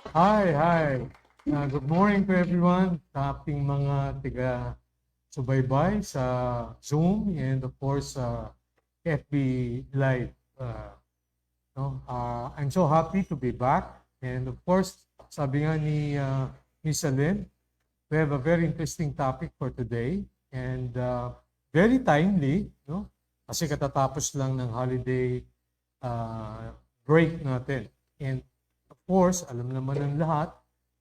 Hi. Good morning to everyone sa ating mga subaybay sa Zoom and of course sa FB Live. I'm so happy to be back and of course, sabi nga ni Miss Alin, we have a very interesting topic for today and very timely, no? Kasi katatapos lang ng holiday break natin. And of course, alam naman ng lahat,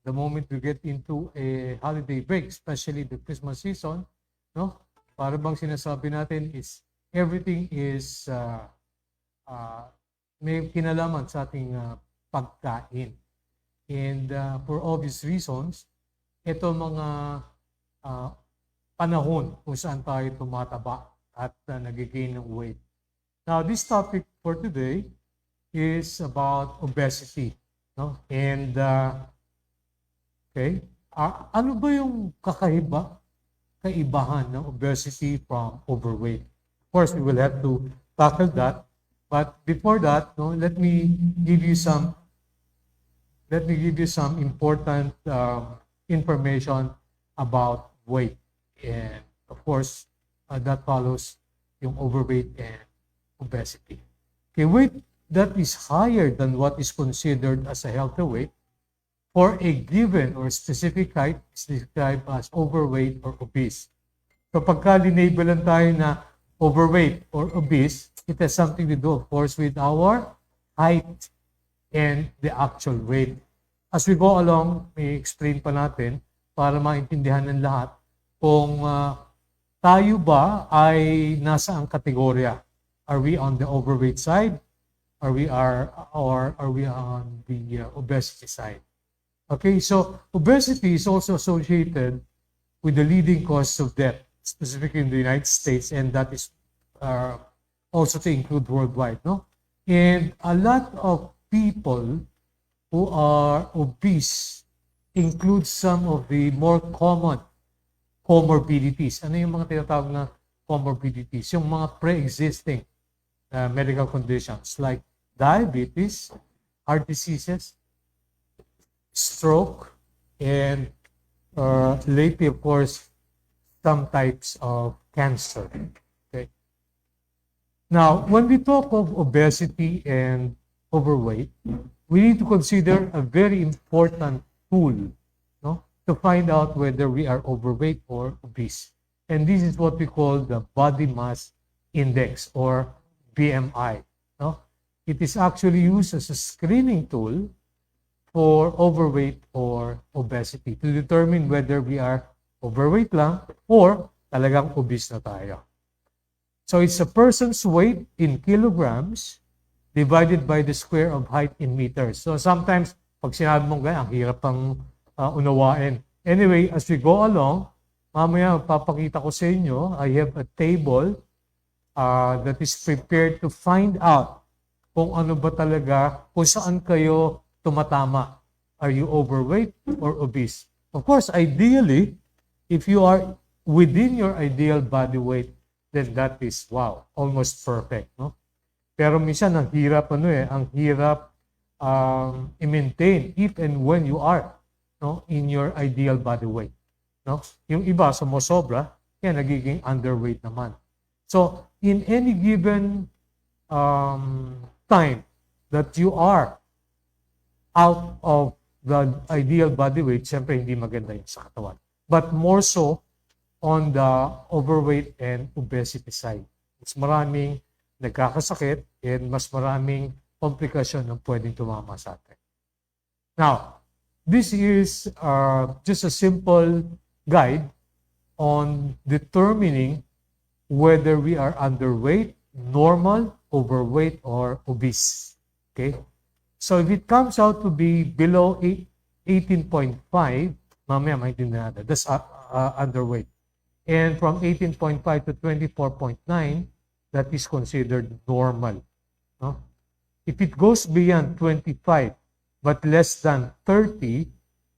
the moment we get into a holiday break, especially the Christmas season, no? Para bang sinasabi natin is everything is may kinalaman sa ating pagkain. And for obvious reasons, ito mga panahon kung saan tayo tumataba at nag-gain ng weight. Now, this topic for today is about obesity. No? And, ano ba yung kaibahan ng obesity from overweight? Of course, we will have to tackle that. But before that, no, let me give you some important information about weight. And of course, that follows yung overweight and obesity. Okay, weight that is higher than what is considered as a healthy weight for a given or specific height is described as overweight or obese. So pagka linabelan tayo na overweight or obese, it has something to do, of course, with our height and the actual weight. As we go along, may explain pa natin para maintindihan ng lahat kung tayo ba ay nasa ang kategorya. Are we on the overweight side? Are we on the obesity side? Okay, so obesity is also associated with the leading cause of death, specifically in the United States, and that is also to include worldwide, no? And a lot of people who are obese include some of the more common comorbidities. Ano yung mga tinatawag na comorbidities? Yung mga pre-existing medical conditions like diabetes, heart diseases, stroke, and lately, of course, some types of cancer. Okay. Now, when we talk of obesity and overweight, we need to consider a very important tool, no, to find out whether we are overweight or obese. And this is what we call the body mass index or BMI. No? It is actually used as a screening tool for overweight or obesity to determine whether we are overweight lang or talagang obese na tayo. So it's a person's weight in kilograms divided by the square of height in meters. So sometimes, pag sinabi mong ganyan, ang hirap pang unawain. Anyway, as we go along, mamaya papakita ko sa inyo, I have a table that is prepared to find out kung ano ba talaga, kung saan kayo tumatama. Are you overweight or obese? Of course, ideally, if you are within your ideal body weight, then that is, wow, almost perfect, no? Pero minsan, ang hirap i-maintain if and when you are, no, in your ideal body weight, no? Yung iba, sumusobra, yan, nagiging underweight naman. So, in any given time that you are out of the ideal body weight, siyempre hindi maganda yun sa katawan. But more so on the overweight and obesity side. Mas maraming nagkakasakit and mas maraming komplikasyon na pwedeng tumama sa atin. Now, this is just a simple guide on determining whether we are underweight, normal, overweight, or obese. Okay? So if it comes out to be below 18.5, mamaya maintindihan natin, that's underweight. And from 18.5 to 24.9, that is considered normal. No? If it goes beyond 25, but less than 30,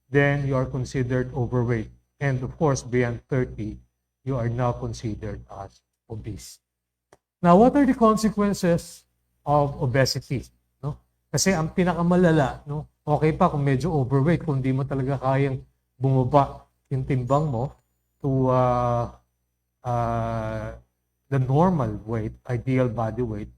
then you are considered overweight. And of course, beyond 30, you are now considered as obese. Now, what are the consequences of obesity? No? Kasi ang pinakamalala, no, Okay pa kung medyo overweight, kung di mo talaga kayang bumaba yung timbang mo to the normal weight, ideal body weight.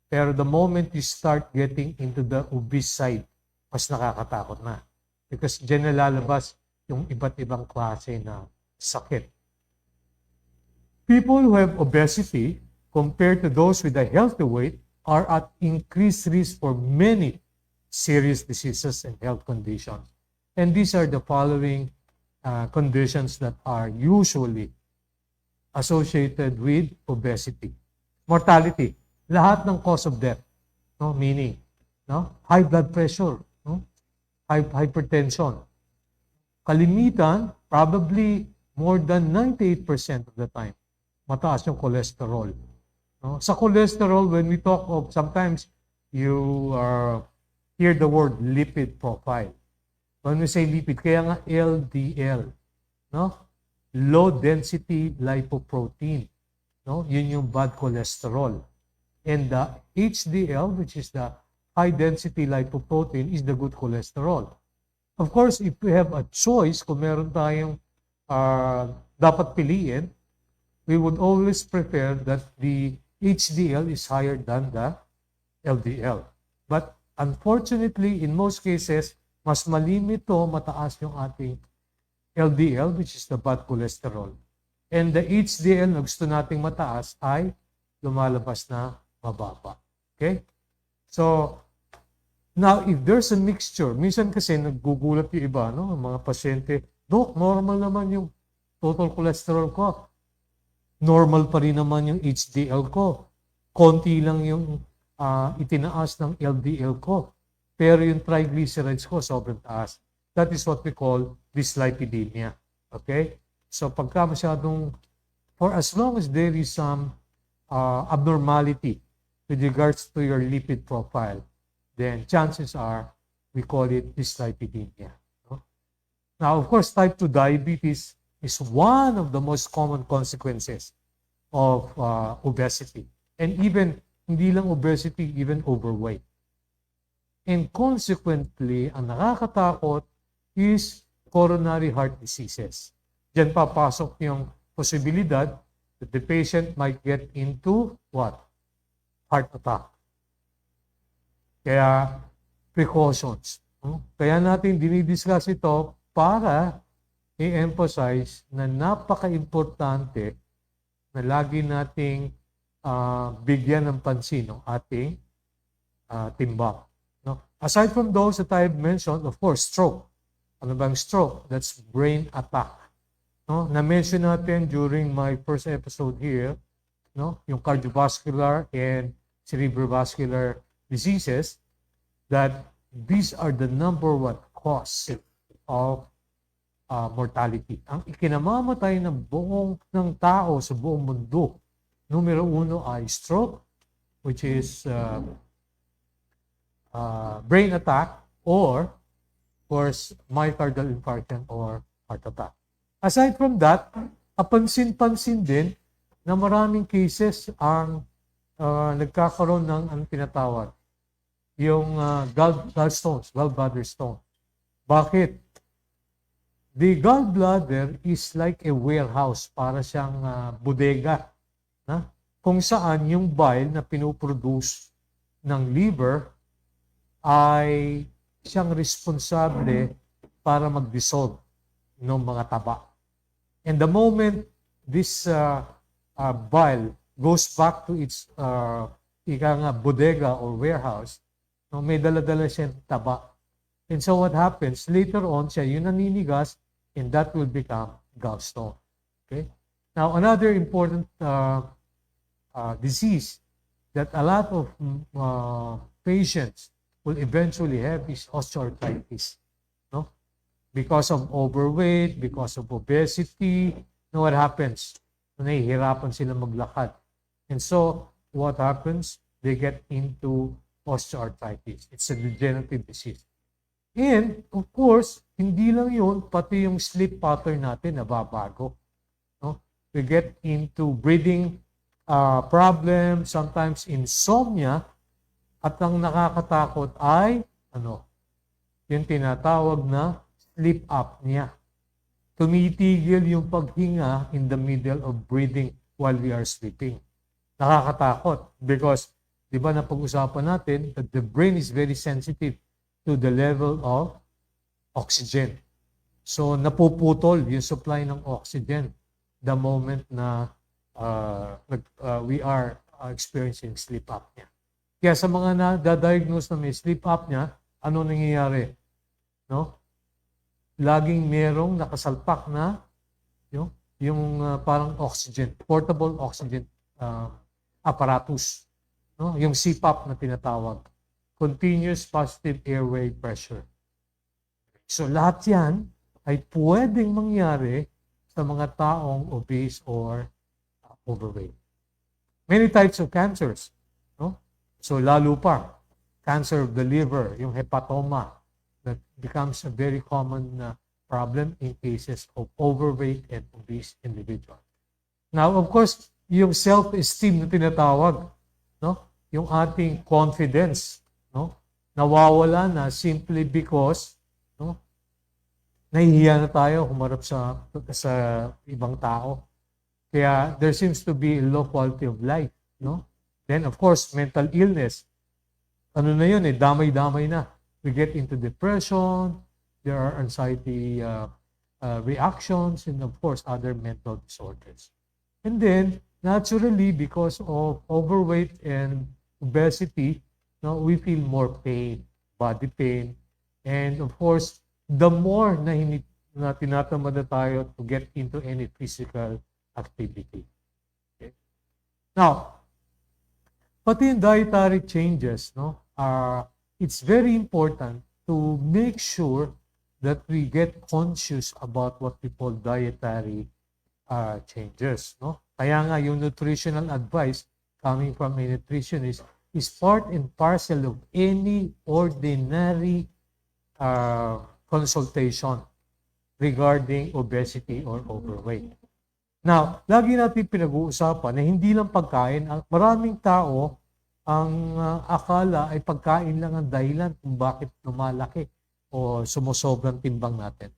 Pero the moment you start getting into the obese side, mas nakakatakot na. Because dyan nalalabas yung iba't ibang klase na sakit. People who have obesity compared to those with a healthy weight are at increased risk for many serious diseases and health conditions. And these are the following conditions that are usually associated with obesity. Mortality, lahat ng cause of death, no? Meaning, no? High blood pressure, no? Hypertension. Kalimitan, probably more than 98% of the time, mataas yung cholesterol. No? Sa cholesterol, when we talk of, sometimes you hear the word lipid profile. When we say lipid, kaya nga LDL, no? Low density lipoprotein, no? Yun yung bad cholesterol. And the HDL, which is the high density lipoprotein, is the good cholesterol. Of course, if we have a choice, kung meron tayong dapat piliin, we would always prefer that the HDL is higher than the LDL. But unfortunately, in most cases, mas malimito, mataas yung ating LDL, which is the bad cholesterol. And the HDL na gusto nating mataas ay lumalabas na mababa. Okay? So, now, if there's a mixture, minsan kasi naggugulat yung iba, no? Ang mga pasyente, Dok, normal naman yung total cholesterol ko. Normal pa rin naman yung HDL ko. Konti lang yung itinaas ng LDL ko. Pero yung triglycerides ko, sobrang taas. That is what we call dyslipidemia. Okay? So, pagka masyadong, for as long as there is some abnormality with regards to your lipid profile, then chances are we call it dyslipidemia. No? Now, of course, type 2 diabetes is one of the most common consequences of obesity. And even, hindi lang obesity, even overweight. And consequently, ang nakakatakot is coronary heart diseases. Diyan papasok yung posibilidad that the patient might get into what? Heart attack. Kaya, precautions. Kaya natin dinidiscuss ito para i-emphasize na napaka-importante na lagi nating bigyan ng pansin ng ating timbang. No? Aside from those that I have mentioned, of course, stroke. Ano bang stroke? That's brain attack. No? Na-mention natin during my first episode here, no? Yung cardiovascular and cerebrovascular diseases, that these are the number one cause of mortality. Ang ikinamamatay ng tao sa buong mundo, numero 1 ay stroke, which is brain attack, or of course myocardial infarction or heart attack. Aside from that, kapansin-pansin din na maraming cases ang nagkakaroon ng ang tinatawag yung gallstones, gallbladder stone. Bakit? The gallbladder is like a warehouse, para siyang bodega, na? Kung saan yung bile na pinuproduce ng liver ay siyang responsable para mag-dissolve ng mga taba. And the moment this bile goes back to its bodega or warehouse, no, may dala-dala siyang taba. And so what happens, later on, siya yung naninigas, and that will become gallstone. Okay? Now, another important disease that a lot of patients will eventually have is osteoarthritis. No? Because of overweight, because of obesity, you know what happens? Nahihirapan sila maglakad. And so, what happens? They get into osteoarthritis. It's a degenerative disease. And, of course, hindi lang yun, pati yung sleep pattern natin nababago. No? We get into breathing problems, sometimes insomnia, at ang nakakatakot ay, yung tinatawag na sleep apnea. Tumitigil yung paghinga in the middle of breathing while we are sleeping. Nakakatakot because, di ba napag-usapan natin that the brain is very sensitive to the level of oxygen. So, napuputol yung supply ng oxygen the moment na we are experiencing sleep apnea. Kaya sa mga na-diagnose na may sleep apnea, ano nangyayari? No? Laging merong nakasalpak na yung parang oxygen, portable oxygen apparatus, no? Yung CPAP na tinatawag, continuous positive airway pressure. So lahat yan ay pwedeng mangyari sa mga taong obese or overweight. Many types of cancers, no? So lalo pa, cancer of the liver, yung hepatoma, that becomes a very common problem in cases of overweight and obese individual. Now, of course, yung self-esteem na tinatawag, no? Yung ating confidence, no? Nawawala na simply because, no? Nahihiya na tayo humarap sa ibang tao. Kaya there seems to be a low quality of life, no? Then, of course, mental illness. Ano na yun damay-damay na. We get into depression, there are anxiety reactions, and of course, other mental disorders. And then, naturally, because of overweight and obesity, no, we feel more pain, body pain. And of course, the more na tinatamad na tayo to get into any physical activity. Okay? Now, pati yung dietary changes, no, it's very important to make sure that we get conscious about what we call dietary changes. No? Kaya nga yung nutritional advice coming from a nutritionist is part and parcel of any ordinary consultation regarding obesity or overweight. Now, lagi natin pinag-uusapan na hindi lang pagkain, maraming tao ang akala ay pagkain lang ang dahilan kung bakit lumalaki o sumusobrang timbang natin.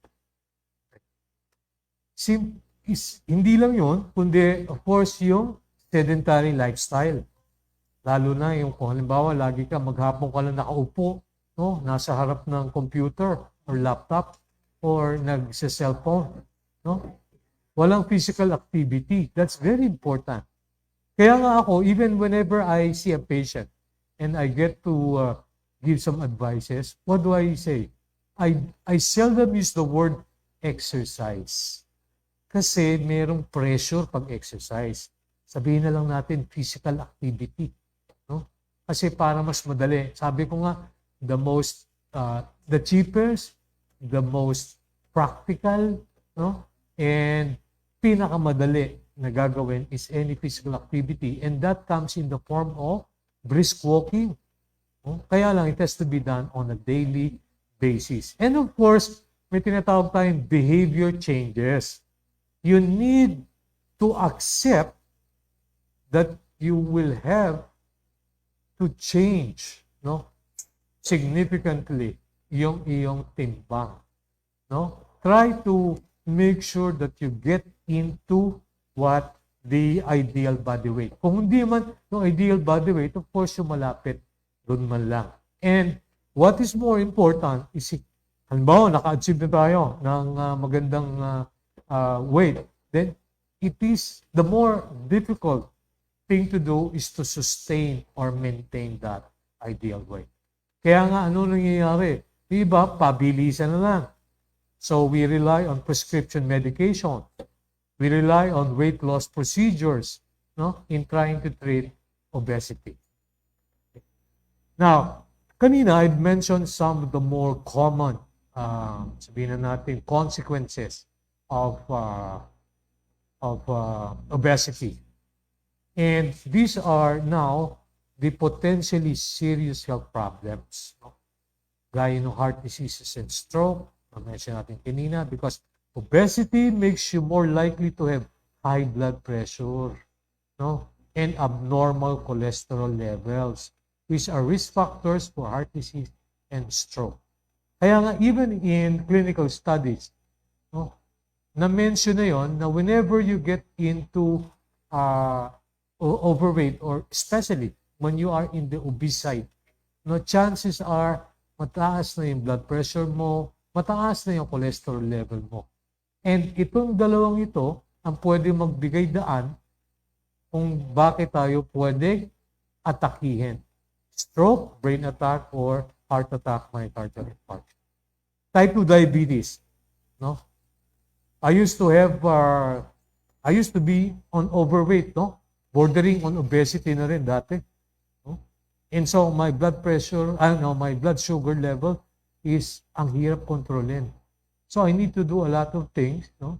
Hindi lang yun, kundi of course yung sedentary lifestyle. Lalo na yung kung halimbawa lagi ka maghapon ka lang nakaupo, no? Nasa harap ng computer or laptop or nagsa-cellphone. No? Walang physical activity. That's very important. Kaya nga ako, even whenever I see a patient and I get to give some advices, what do I say? I seldom use the word exercise. Kasi merong pressure pag exercise. Sabihin na lang natin physical activity. No? Kasi para mas madali. Sabi ko nga, the cheapest, the most practical, no? And pinakamadali na gagawin is any physical activity, and that comes in the form of brisk walking. Kaya lang, it has to be done on a daily basis. And of course, may tinatawag tayong behavior changes. You need to accept that you will have to change, no, significantly yung iyong timbang. No? Try to make sure that you get into what the ideal body weight. Kung hindi man yung ideal body weight, of course, yung malapit, doon man lang. And what is more important is, halimbawa, naka-achieve na tayo ng magandang weight, then it is the more difficult thing to do is to sustain or maintain that ideal weight. Kaya nga, ano nangyayari? Iba, pabilisan na lang. So we rely on prescription medication. We rely on weight loss procedures, no, in trying to treat obesity. Now, kanina I've mentioned some of the more common, sabihin na natin, consequences of obesity. And these are now the potentially serious health problems, no? Gaya ng heart diseases and stroke, na-mention natin kanina, because obesity makes you more likely to have high blood pressure, no, and abnormal cholesterol levels, which are risk factors for heart disease and stroke. Kaya nga, even in clinical studies, no, na-mention na yon na whenever you get into overweight, or especially when you are in the obese side, no, chances are mataas na yung blood pressure mo, mataas na yung cholesterol level mo. And itong dalawang ito ang pwede magbigay daan kung bakit tayo pwede atakihin. Stroke, brain attack, or heart attack, myocardial infarction. Type 2 diabetes. No? I used to be on overweight, no? Bordering on obesity na rin dati. No? And so my blood pressure, my blood sugar level is ang hirap kontrolin. So I need to do a lot of things, no?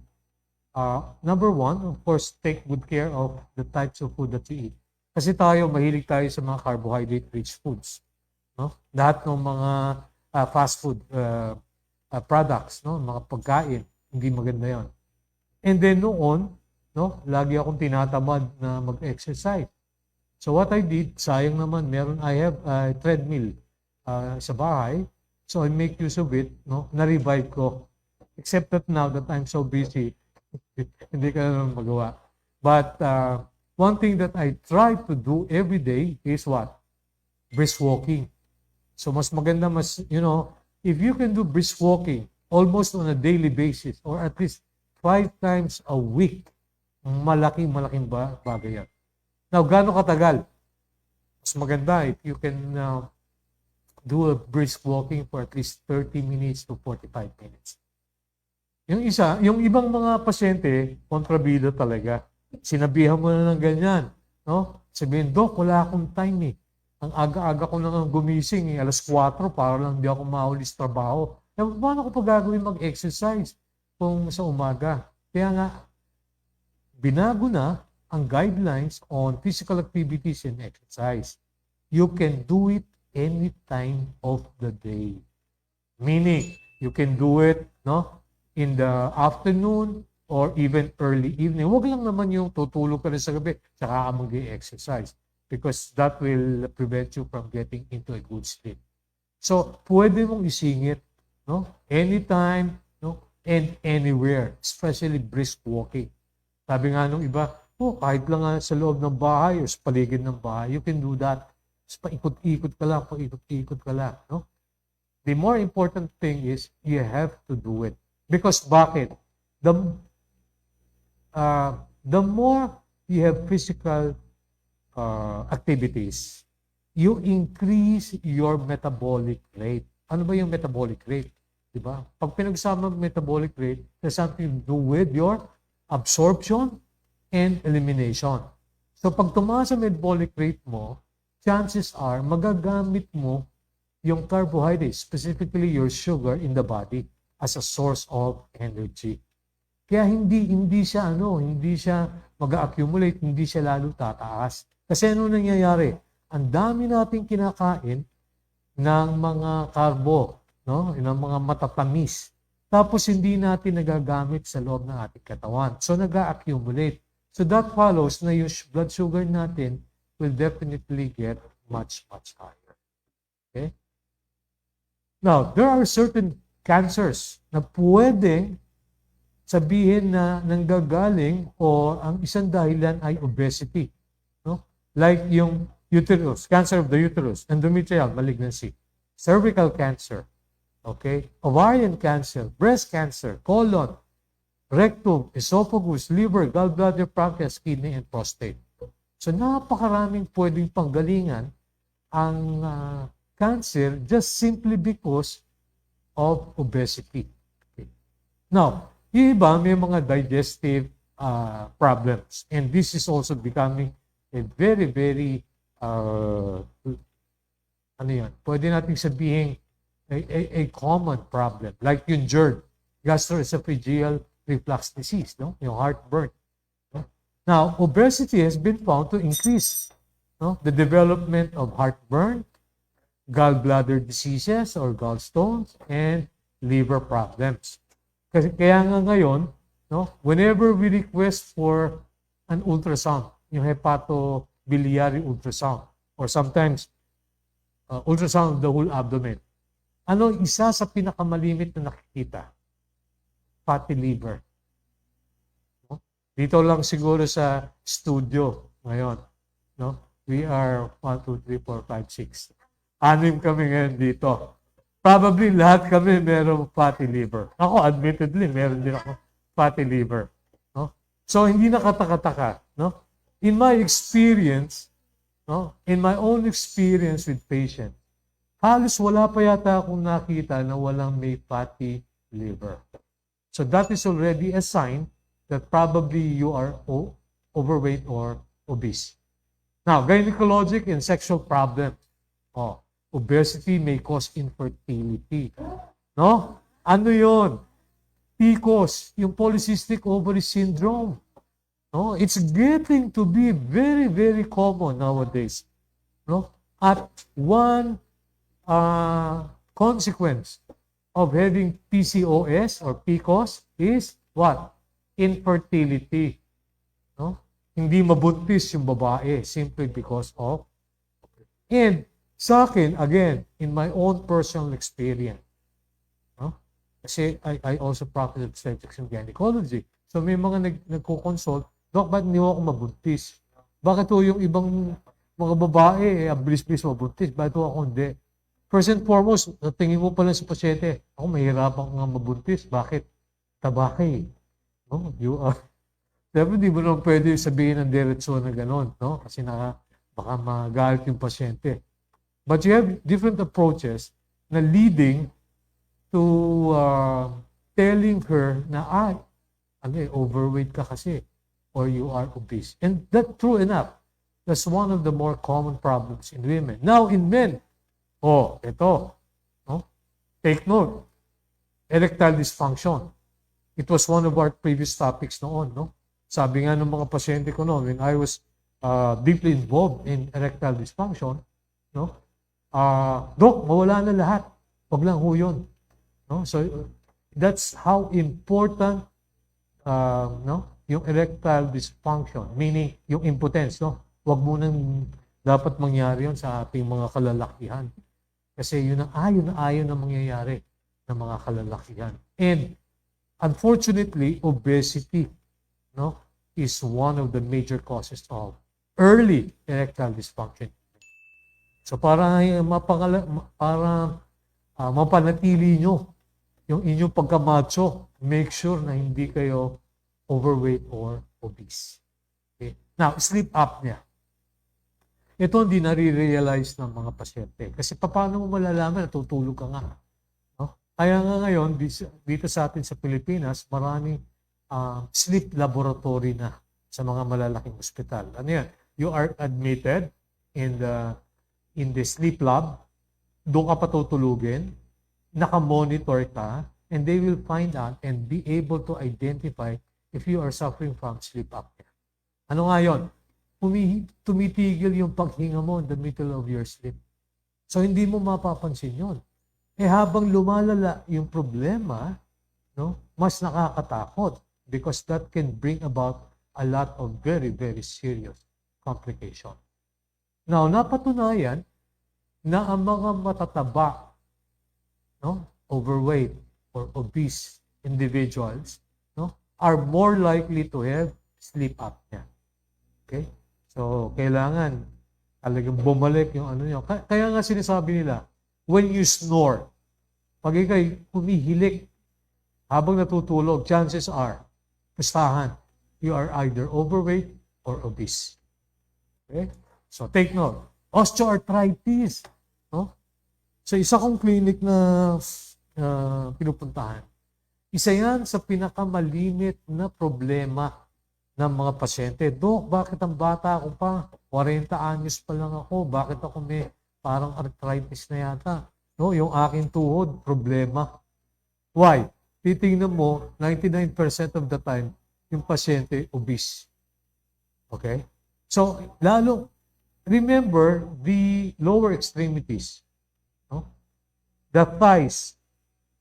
Number one, of course, take good care of the types of food that you eat. Kasi mahilig tayo sa mga carbohydrate-rich foods. No? Lahat ng mga fast food products, no? Mga pagkain, hindi maganda yon. And then noon, no, lagi akong tinatamad na mag-exercise. So what I did, sayang naman, I have a treadmill sa bahay. So I make use of it, no? Na-revive ko. Except that now that I'm so busy, hindi ka naman magawa. But one thing that I try to do every day is what? Brisk walking. So mas maganda, if you can do brisk walking almost on a daily basis, or at least 5 times a week, malaking bagay yan. Now, gaano katagal? Mas maganda if you can do a brisk walking for at least 30 minutes to 45 minutes. Yung ibang mga pasyente, kontrabida talaga. Sinabihan mo na ng ganyan. No? Sabihin, Dok, wala akong time eh. Ang aga-aga ko nang gumising eh, alas 4 para lang di ako maulis trabaho. Paano ko pa gagawin mag-exercise kung sa umaga? Kaya nga, binago na ang guidelines on physical activities and exercise. You can do it any time of the day. Meaning, you can do it, no, in the afternoon or even early evening. Huwag lang naman yung tutulog ka rin sa gabi saka ka mag-exercise, because that will prevent you from getting into a good sleep. So, pwede mong isingit, no, anytime, no, and anywhere, especially brisk walking. Sabi nga nung iba, kahit lang sa loob ng bahay o sa paligid ng bahay, you can do that. Paikot-ikot ka lang, no? The more important thing is, you have to do it. Because bakit? The more you have physical activities, you increase your metabolic rate. Ano ba yung metabolic rate? Diba? Pag pinagsama metabolic rate, there's something to do with your absorption and elimination. So pag tumaas ang metabolic rate mo, chances are magagamit mo yung carbohydrates, specifically your sugar in the body, as a source of energy. Kaya hindi siya mag-accumulate, hindi siya lalo tataas. Kasi ano nangyayari? Ang dami nating kinakain ng mga carbo, no? Ng mga matatamis. Tapos hindi natin nagagamit sa loob ng ating katawan. So nag-accumulate. So that follows na yung blood sugar natin will definitely get much, much higher. Okay? Now, there are certain cancers na pwede sabihin na nanggagaling o ang isang dahilan ay obesity. No? Like yung uterus, cancer of the uterus, endometrial malignancy, cervical cancer, okay, ovarian cancer, breast cancer, colon, rectum, esophagus, liver, gallbladder, pancreas, kidney, and prostate. So napakaraming pwedeng panggalingan ang cancer just simply because of obesity. Okay. Now, yung iba may mga digestive problems, and this is also becoming a very, very pwede nating sabihin a common problem, like yung GERD, gastroesophageal reflux disease, no? Yung heartburn. No? Now, obesity has been found to increase, no, the development of heartburn, gallbladder diseases or gallstones, and liver problems. Kasi kaya nga ngayon, no, whenever we request for an ultrasound, yung hepatobiliary ultrasound, or sometimes ultrasound of the whole abdomen, Ano isa sa pinakamalimit na nakikita? Fatty liver. No? Dito lang siguro sa studio ngayon. No? We are 1, 2, 3, 4, 5, 6. 6 kami ngayon dito. Probably lahat kami merong fatty liver. Ako, admittedly, meron din ako fatty liver. No? So, hindi nakataka-taka. No? In my experience, no? In my own experience with patients, halos wala pa yata akong nakita na walang may fatty liver. So, that is already a sign that probably you are overweight or obese. Now, gynecologic and sexual problems. Oh, obesity may cause infertility. No? Ano yon? PCOS, yung polycystic ovary syndrome. No? It's getting to be very, very common nowadays. No? At one consequence of having PCOS or PCOS is what? Infertility. No? Hindi mabuntis yung babae simply because of. And sa akin, again, in my own personal experience, no? Kasi I also practice obstetrics and gynecology. So may mga nagko-consult, Dok, ba't hindi ako mabuntis? Bakit ho yung ibang mga babae, ang bilis-bilis mabuntis? Bakit ho ako hindi? First and foremost, tingin mo pala sa pasyente, ako mahirapan nga mabuntis. Bakit? Tabaki. No? You are... Dapat di mo naman pwede sabihin ng diretso na gano'n, no? Kasi baka magalit yung pasyente. But you have different approaches na leading to telling her na, overweight ka kasi or you are obese. And that, true enough, that's one of the more common problems in women. Now, in men, ito, no? Take note, erectile dysfunction. It was one of our previous topics noon, no? Sabi nga ng mga pasyente ko noon, when I was deeply involved in erectile dysfunction, no? Dok, mawala na lahat. Huwag lang ho yun. No? So, that's how important no? Yung erectile dysfunction, meaning yung impotence. No? Huwag munang dapat mangyari yun sa ating mga kalalakihan. Kasi yun ang ayaw na mangyayari ng mga kalalakihan. And, unfortunately, obesity, no, is one of the major causes of early erectile dysfunction. So para mapanatili nyo yung inyong pagkamacho, make sure na hindi kayo overweight or obese. Okay? Now, sleep apnea. Ito hindi nare-realize ng mga pasyente. Kasi paano mo malalaman, natutulog ka nga. No? Kaya nga ngayon, dito sa atin sa Pilipinas, maraming sleep laboratory na sa mga malalaking ospital. Ano yan? You are admitted in the sleep lab, doon ka patutulugin, naka-monitor ka, and they will find out and be able to identify if you are suffering from sleep apnea. Ano nga yun? Tumitigil yung paghinga mo in the middle of your sleep. So, hindi mo mapapansin yun. Habang lumalala yung problema, no, mas nakakatakot. Because that can bring about a lot of very, very serious complications. Now, napatunayan na ang mga matataba, no, overweight or obese individuals, no, are more likely to have sleep apnea. Okay? So, kailangan talagang bumalik yung ano nyo. Kaya nga sinasabi nila, when you snore, pag ikay humihilik habang natutulog, chances are, pustahan, you are either overweight or obese. Okay? So, take note. Osteoarthritis. No? So, isa kong clinic na pinupuntahan. Isa yan sa pinakamalimit na problema ng mga pasyente. Dok, bakit ang bata ko pa? 40 anyos pa lang ako. Bakit ako may parang arthritis na yata? No, yung aking tuhod, problema. Why? Titingnan mo, 99% of the time, yung pasyente obese. Okay? So, lalo, remember the lower extremities. No? The thighs,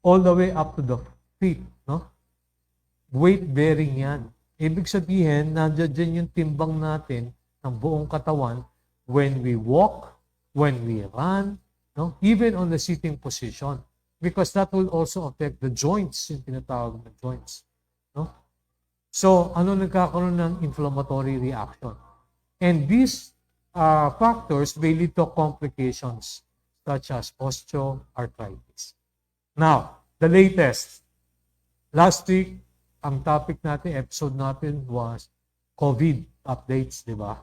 all the way up to the feet. No? Weight-bearing yan. Ibig sabihin, nandiyan yung timbang natin ng buong katawan when we walk, when we run, no? Even on the sitting position. because that will also affect the joints, yung tinatawag na joints. No? So, nagkakaroon ng inflammatory reaction? And these factors may lead to complications such as osteoarthritis. Now, the latest. Last week, ang topic natin, episode natin was COVID updates, di ba?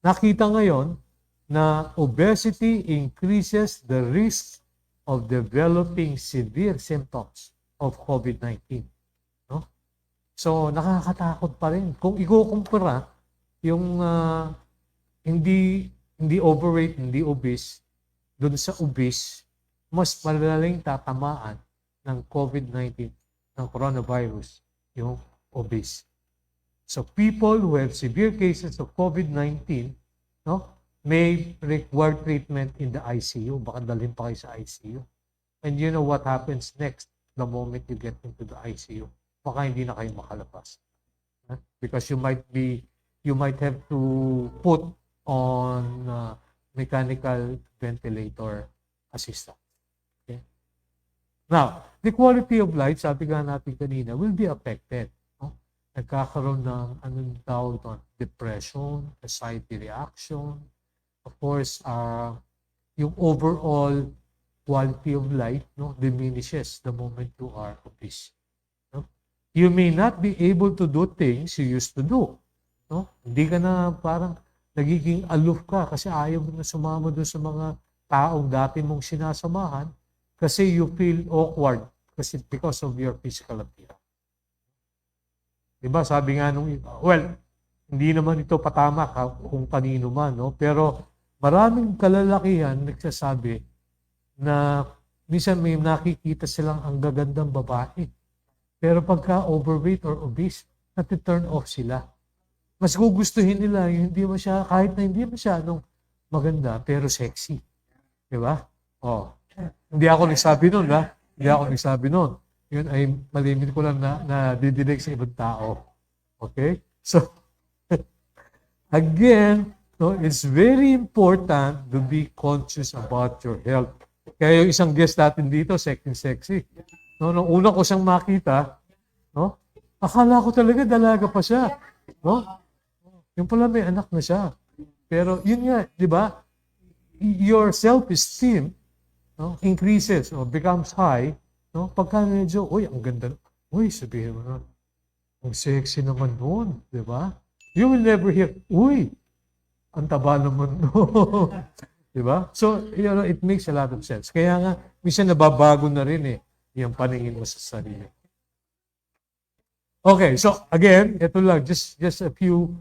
Nakita ngayon na obesity increases the risk of developing severe symptoms of COVID-19. No? So, nakakatakot pa rin. Kung ikukumpara yung hindi overweight, hindi obese, dun sa obese, mas malaling tatamaan ng COVID-19, ng coronavirus, yung obese. So people who have severe cases of COVID-19, no, may require treatment in the ICU. Baka dalhin pa kayo sa ICU. And you know what happens next the moment you get into the ICU? Baka hindi na kayo makalabas. Because you might have to put on mechanical ventilator assistance. Okay? Now, the quality of life, sabi nga natin kanina, will be affected. No? Nagkakaroon ng depression, anxiety reaction. Of course, yung overall quality of life, no, diminishes the moment you are obese. No? You may not be able to do things you used to do. No? Hindi ka na parang nagiging aloof ka kasi ayaw mo na sumama doon sa mga taong dati mong sinasamahan kasi you feel awkward kasi because of your physical appearance. Diba? Sabi nga nung well, hindi naman ito patama kung kanino man, no? Pero maraming kalalakihan nagsasabi na minsan may nakikita silang ang gagandang babae. Pero pagka overweight or obese, nati-turn off sila. Mas gugustuhin nila yung kahit na hindi masyadong maganda, pero sexy. Di ba? Oh. Hindi ako nagsabi nun, ha? Hindi ako nagsabi nun. Yun ay malimit ko lang na didinig sa ibang tao. Okay? So, again, no, it's very important to be conscious about your health. Kaya yung isang guest natin dito, sexy. No, nung una ko siyang makita, no, akala ko talaga dalaga pa siya. No? Yung pala may anak na siya. Pero yun nga, di ba? Your self-esteem, no, increases or becomes high, no? Pagka medyo, uy, ang ganda. Uy, sabihin mo na, ang sexy naman noon, di ba? You will never hear, uy, ang taba naman noon. Di ba? So, you know, it makes a lot of sense. Kaya nga, minsan nababago na rin yung paningin mo sa sarili. Okay, so again, ito lang, just a few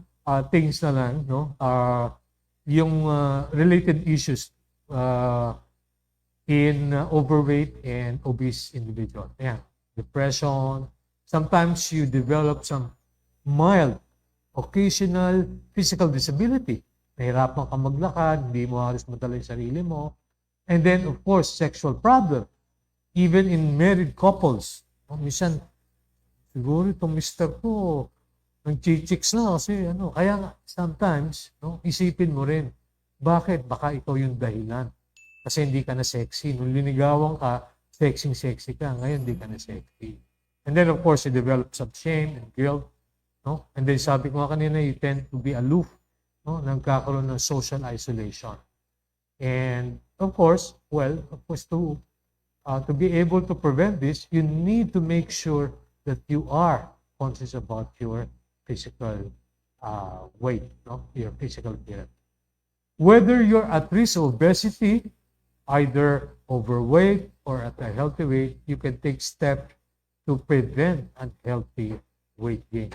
things na lang, no? Yung related issues in overweight and obese individual. Ayan, depression. Sometimes you develop some mild, occasional physical disability. Nahirapan ka maglakad, hindi mo halos madala yung sarili mo. And then, of course, sexual problem. Even in married couples. Minsan, siguro itong mister ko, nag-chichicks na kasi Kaya nga, sometimes, no, isipin mo rin, bakit? Baka ikaw yung dahilan. Kasi hindi ka na sexy. Nung linigawan ka, sexy ka. Ngayon, hindi ka na sexy. And then, of course, you develop some shame and guilt. No? And then, sabi ko nga kanina, you tend to be aloof. No? Nagkakaroon ng social isolation. And, of course, to be able to prevent this, you need to make sure that you are conscious about your physical weight, no? Your physical appearance. Whether you're at risk of obesity, either overweight or at a healthy weight, you can take steps to prevent unhealthy weight gain.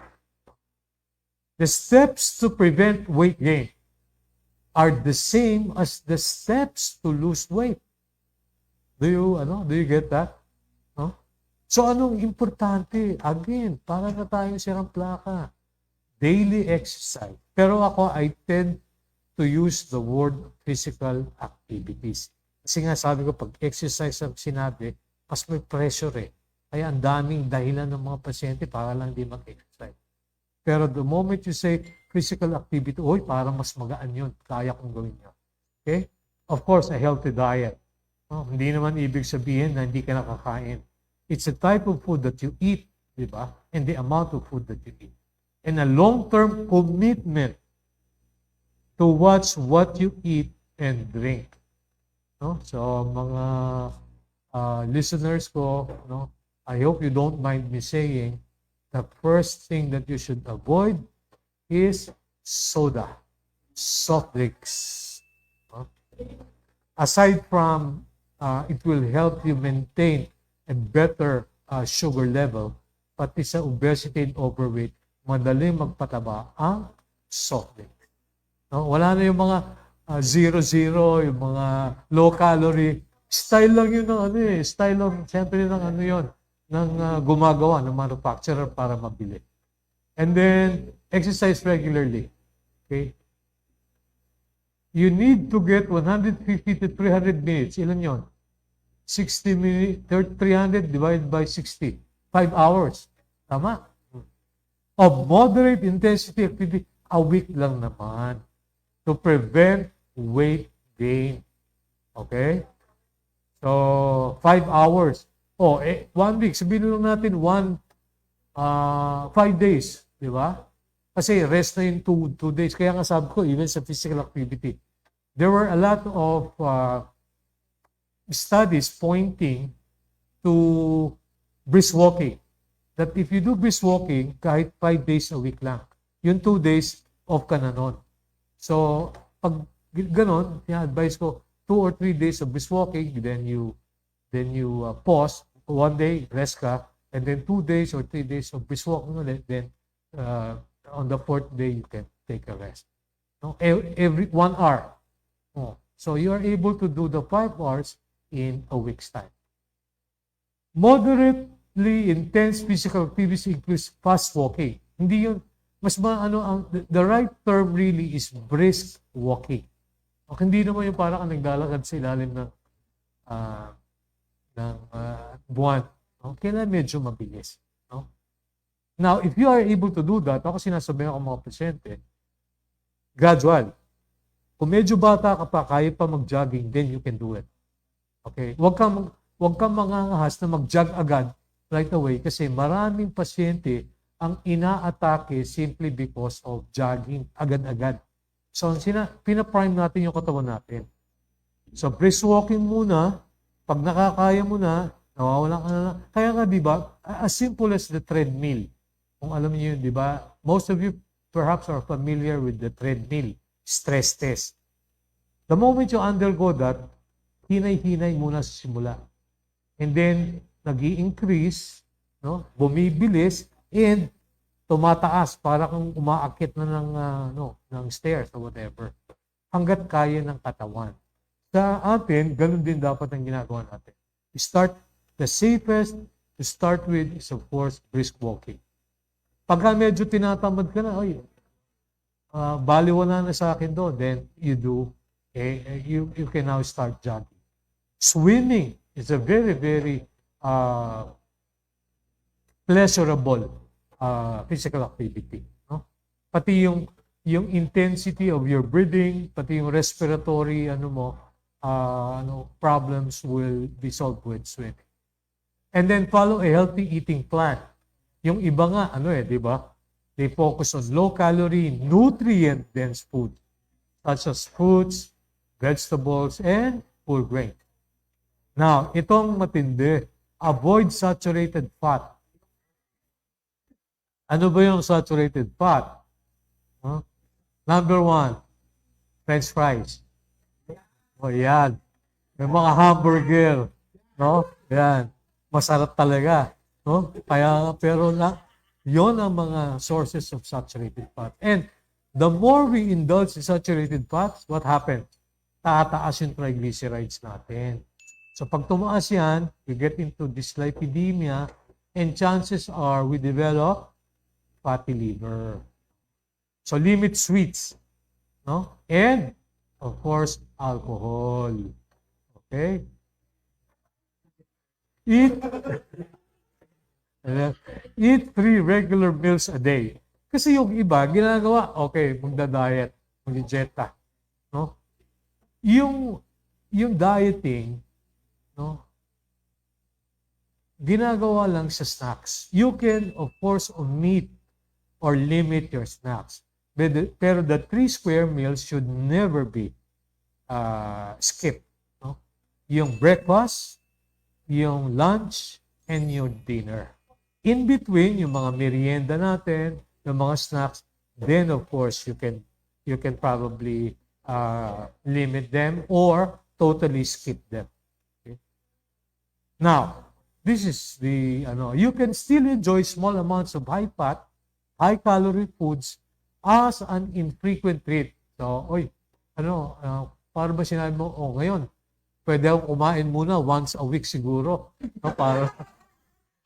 The steps to prevent weight gain are the same as the steps to lose weight. Do you get that? No? So anong importante? Again, para na tayong sirang plaka. Daily exercise. Pero ako, I tend to use the word physical activities. Kasi nga sabi ko, pag exercise ang sinabi, mas may pressure Kaya ang daming dahilan ng mga pasyente para lang di mag-exercise. Pero the moment you say physical activity, para mas magaan yun. Kaya kong gawin yun. Okay? Of course, a healthy diet. No? Hindi naman ibig sabihin na hindi ka nakakain. It's a type of food that you eat, di ba? And the amount of food that you eat. And a long-term commitment to watch what you eat and drink. No? So, mga listeners ko, no, I hope you don't mind me saying the first thing that you should avoid is soda, soft drinks. No? Aside from it will help you maintain a better sugar level, pati sa obesity and overweight, madaling magpataba ang soft drink. No? Wala na yung mga 0-0, yung mga low calorie. Style lang yun ng ano eh. Style lang, siyempre ng ano yun, ng gumagawa, ng manufacturer para mabili. And then, exercise regularly. Okay? You need to get 150 to 300 minutes. Ilan yon? 60 minutes, 300 divided by 60. 5 hours. Tama? Of moderate intensity activity, a week lang naman. To prevent weight gain. Okay? So, 5 hours. 1 week. Sabihin lang natin 5 days. Di ba? Kasi rest na yung 2 days. Kaya nga sabi ko, even sa physical activity, there were a lot of studies pointing to brisk walking. That if you do brisk walking, kahit 5 days a week lang, yung 2 days, off ka na nun. So, pag ganon, advice ko, 2 or 3 days of brisk walking, then you pause, 1 day, rest ka, and then 2 days or 3 days of brisk walking ulit, then on the 4th day, you can take a rest. No? Every 1 hour. So, you are able to do the 5 hours in a week's time. Moderately intense physical activities includes fast walking. Hindi yun, the right term really is brisk walking. O, hindi naman yung parang naglalakad sa ilalim ng buwan. No? Kailangan medyo mabilis. No? Now, if you are able to do that, ako sinasabihan ko mga pasyente, gradual. Kung medyo bata ka pa, kaya pa mag-jogging, then you can do it. Okay? Huwag kang mangangahas na mag-jog agad right away kasi maraming pasyente ang ina-atake simply because of jogging agad-agad. So, pina-prime natin yung katawan natin. So, brisk walking muna. Pag nakakaya mo na, nawawala ka na. Kaya nga, di ba, as simple as the treadmill. Kung alam niyo yun, di ba, most of you perhaps are familiar with the treadmill stress test. The moment you undergo that, hinay-hinay muna sa simula. And then, nag-i-increase, no? Bumibilis, and tumataas para kung umaakit na ng stairs or whatever. Hanggat kaya ng katawan. Sa atin, ganun din dapat ang ginagawa natin. The safest to start with is of course brisk walking. Pagka medyo tinatamad ka na, baliwala na sa akin doon, then you can now start jogging. Swimming is a very, very pleasurable physical activity. No? Pati yung intensity of your breathing, pati yung respiratory problems will be solved with swimming. And then follow a healthy eating plan. Yung iba nga, di ba? They focus on low-calorie, nutrient-dense food, such as fruits, vegetables, and whole grain. Now, itong matindi, avoid saturated fat. Ano ba yung saturated fat? Number 1, French fries. Yan. May mga hamburger. No? Yan. Masarap talaga. No? Yon ang mga sources of saturated fat. And the more we indulge in saturated fats, what happens? Tataas yung triglycerides natin. So pag tumaas yan, we get into dyslipidemia, and chances are we develop fatty liver. So limit sweets, no? And of course, alcohol. Okay? Eat 3 regular meals a day. Kasi yung iba, ginagawa, okay, magda-diet, mag-dieta. No? Yung dieting, no? Ginagawa lang sa snacks. You can, of course, omit or limit your snacks. Pero the 3 square meals should never be skipped. No? Yung breakfast, yung lunch, and yung dinner. In between, yung mga merienda natin, yung mga snacks, then of course, you can probably limit them or totally skip them. Okay? Now, this is the, you can still enjoy small amounts of high-fat, high-calorie foods as an infrequent treat. So, para ba sinabi mo, ngayon, pwede akong kumain muna once a week siguro. No, para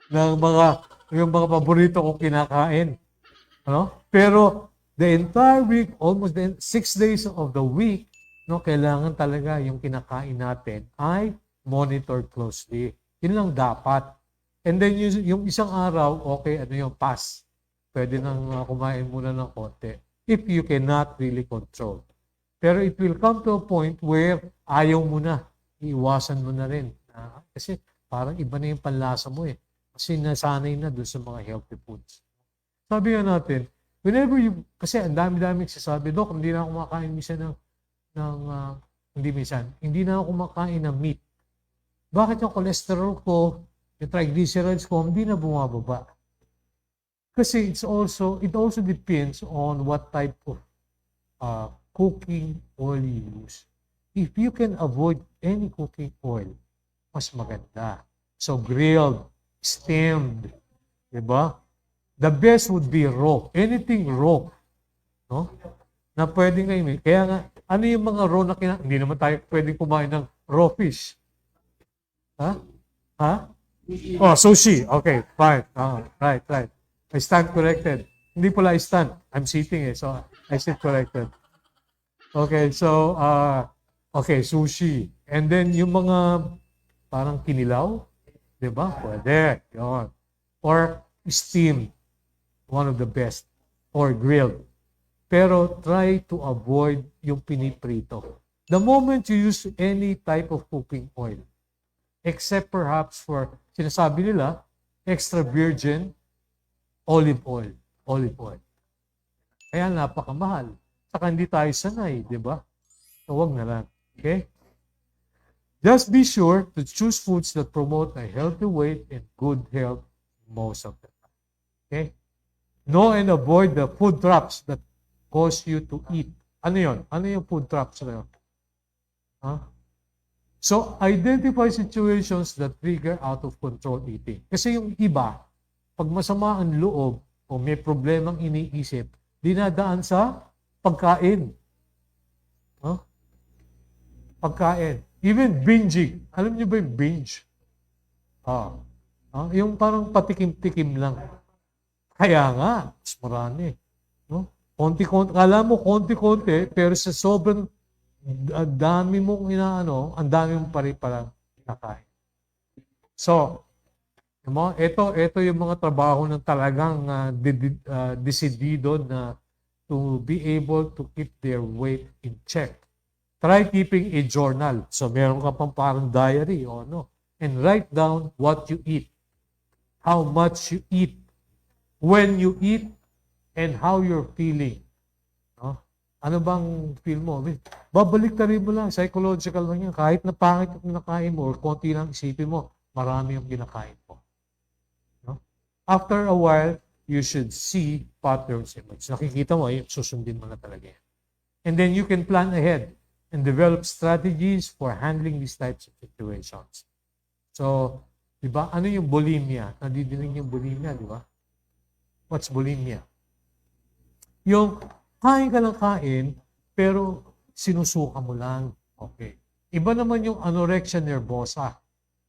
ng yung mga paborito kong kinakain. Pero the entire week, almost the 6 days of the week, kailangan talaga yung kinakain natin ay monitor closely. Yun lang dapat. And then yung isang araw, okay, pass. Pwede nang kumain muna ng konti. If you cannot really control. Pero it will come to a point where ayaw mo na. Iiwasan mo na rin. Kasi parang iba na yung panlasa mo eh. Kasi nasanay na doon sa mga healthy foods. Sabi nga natin, whenever kasi ang dami-dami nagsasabi, Dok, hindi na ako kumakain minsan hindi na ako kumakain ng meat. Bakit yung cholesterol ko, yung triglycerides ko, hindi na bumababa? Kasi it also depends on what type of cooking oil you use. If you can avoid any cooking oil, mas maganda. So grilled, steamed, diba? The best would be raw. Anything raw. No? Na pwedeng kainin. Kaya nga, ano yung mga raw na hindi naman tayo pwedeng kumain ng raw fish. Ha? Oh, sushi. Okay, fine. Right. I stand corrected. Hindi pala I stand. I'm sitting so I sit corrected. Okay, so, sushi. And then, yung mga parang kinilaw, di ba? Pwede. Yun. Or steamed. One of the best. Or grilled. Pero try to avoid yung piniprito. The moment you use any type of cooking oil, except perhaps for, sinasabi nila, extra virgin olive oil. Kaya napakamahal. Saka hindi tayo sanay, di ba? So, wag na lang. Okay? Just be sure to choose foods that promote a healthy weight and good health most of the time. Okay? Know and avoid the food traps that cause you to eat. Ano yun? Ano yung food traps na yun? So, identify situations that trigger out of control eating. Kasi yung iba, pag masama ang loob o may problemang iniisip, dinadaan sa pagkain. Pagkain. Even binging. Alam niyo ba yung binge? Yung parang patikim-tikim lang. Kaya nga, mas marami. No? Konti-konti. Kala mo konti-konti, pero sa sobrang dami mong ang dami mong palang nakain. So, ito yung mga trabaho ng talagang desidido na to be able to keep their weight in check. Try keeping a journal. So, meron ka pang parang diary and write down what you eat, how much you eat, when you eat, and how you're feeling. Ano bang feel mo? Babalik ta rin mo lang, psychological lang yan. Kahit na pangit yung kinakain mo or konti lang isipin mo, marami yung kinakain mo. After a while, you should see patterns emerge. Nakikita mo, susundin mo na talaga yan. And then you can plan ahead and develop strategies for handling these types of situations. So, di ba? Ano yung bulimia? Nadidinig yung bulimia, di ba? What's bulimia? Yung kain ka ng kain, pero sinusuka mo lang. Okay. Iba naman yung anorexia nervosa.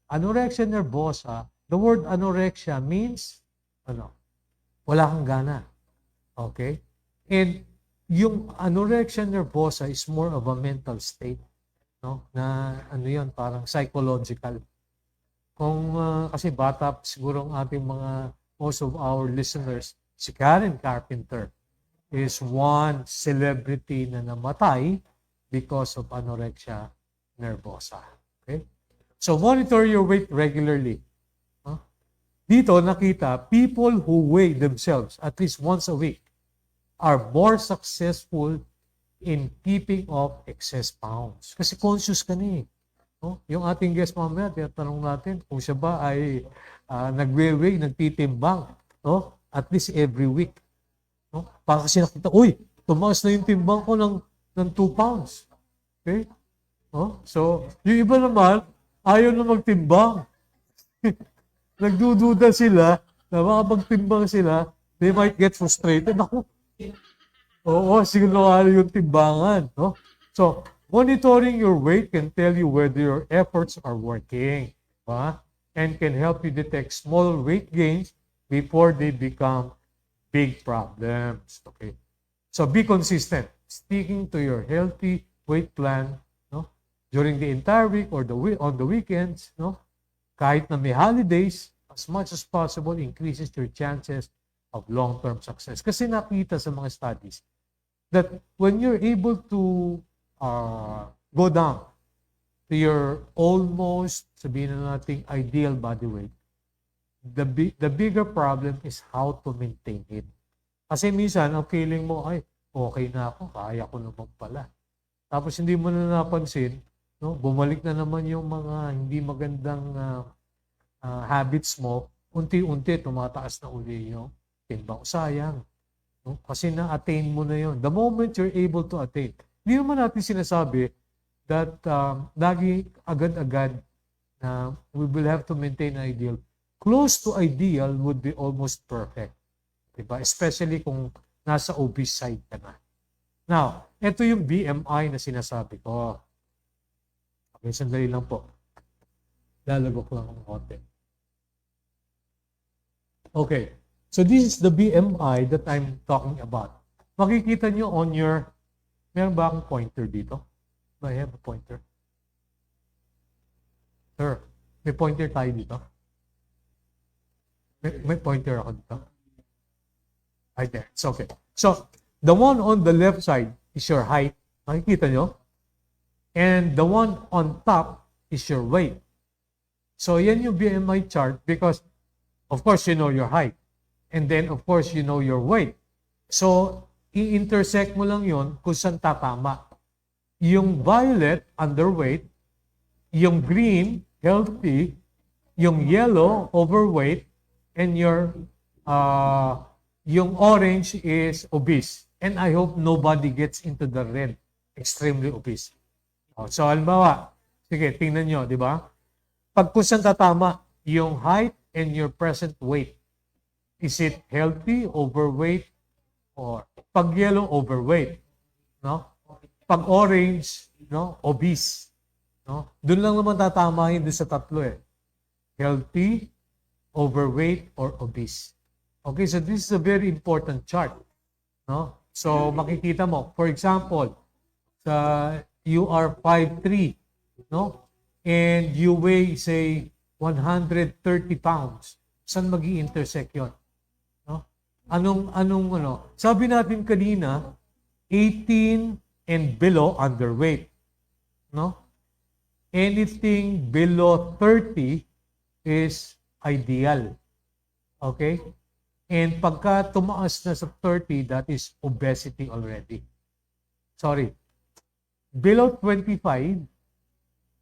Anorexia nervosa, the word anorexia means, wala kang gana. Okay? And yung anorexia nervosa is more of a mental state. Na yun, parang psychological. Kung kasi bata siguro ang ating most of our listeners, si Karen Carpenter is one celebrity na namatay because of anorexia nervosa. Okay? So, monitor your weight regularly. Dito, nakita, people who weigh themselves at least once a week are more successful in keeping off excess pounds. Kasi conscious ka na eh. No? Yung ating guest mamaya, tinatanong natin kung siya ba ay nagwe-weigh, nagtitimbang, no? At least every week. No? Para kasi nakita, uy, tumaas na yung timbang ko ng 2 pounds. Okay? No? So, yung iba naman, ayaw na magtimbang. Nagdududa sila na makapagtimbang sila, they might get frustrated. Ako, oo, siguro yung timbangan. No? So, monitoring your weight can tell you whether your efforts are working. Diba? And can help you detect small weight gains before they become big problems. Okay? So, be consistent. Sticking to your healthy weight plan, no? During the entire week or on the weekends, no? Kahit na may holidays, as much as possible, increases your chances of long-term success. Kasi nakita sa mga studies that when you're able to go down to your almost, sabihin na natin, ideal body weight, the bigger problem is how to maintain it. Kasi minsan, ang feeling mo, ay, okay na ako, kaya ko naman pala. Tapos hindi mo na napansin, no? Bumalik na naman yung mga hindi magandang habits mo, unti-unti tumataas na uli yung timbang. Sayang. No? Kasi na-attain mo na yun. The moment you're able to attain, hindi naman natin sinasabi that lagi agad-agad na we will have to maintain ideal. Close to ideal would be almost perfect. Diba? Especially kung nasa obese side ka na. Now, ito yung BMI na sinasabi ko. Okay, sandali lang po. Lalagok lang ng konti. Okay. So this is the BMI that I'm talking about. Makikita nyo on your, meron ba akong pointer dito? Do I have a pointer? Sir, may pointer tayo dito? May pointer ako dito? Right there. It's okay. So, the one on the left side is your height. Makikita nyo? And the one on top is your weight. So, yan yung BMI chart because, of course, you know your height. And then, of course, you know your weight. So, i-intersect mo lang yon kung saan tatama. Yung violet, underweight. Yung green, healthy. Yung yellow, overweight. And yung orange is obese. And I hope nobody gets into the red, extremely obese. So, halimbawa, sige, tingnan nyo, di ba? Pag kung saan tatama, yung height and your present weight. Is it healthy, overweight, or pag yellow, overweight? No? Pag orange, no? Obese. No? Doon lang naman tatamahin doon sa tatlo eh. Healthy, overweight, or obese. Okay, so this is a very important chart. No? So, makikita mo, for example, you are 5'3", no? And you weigh, say, 130 pounds. Saan mag-i-intersect yun? No? Ano? Sabi natin kanina, 18 and below underweight. No? Anything below 30 is ideal. Okay? And pagka tumaas na sa 30, that is obesity already. Sorry. Below 25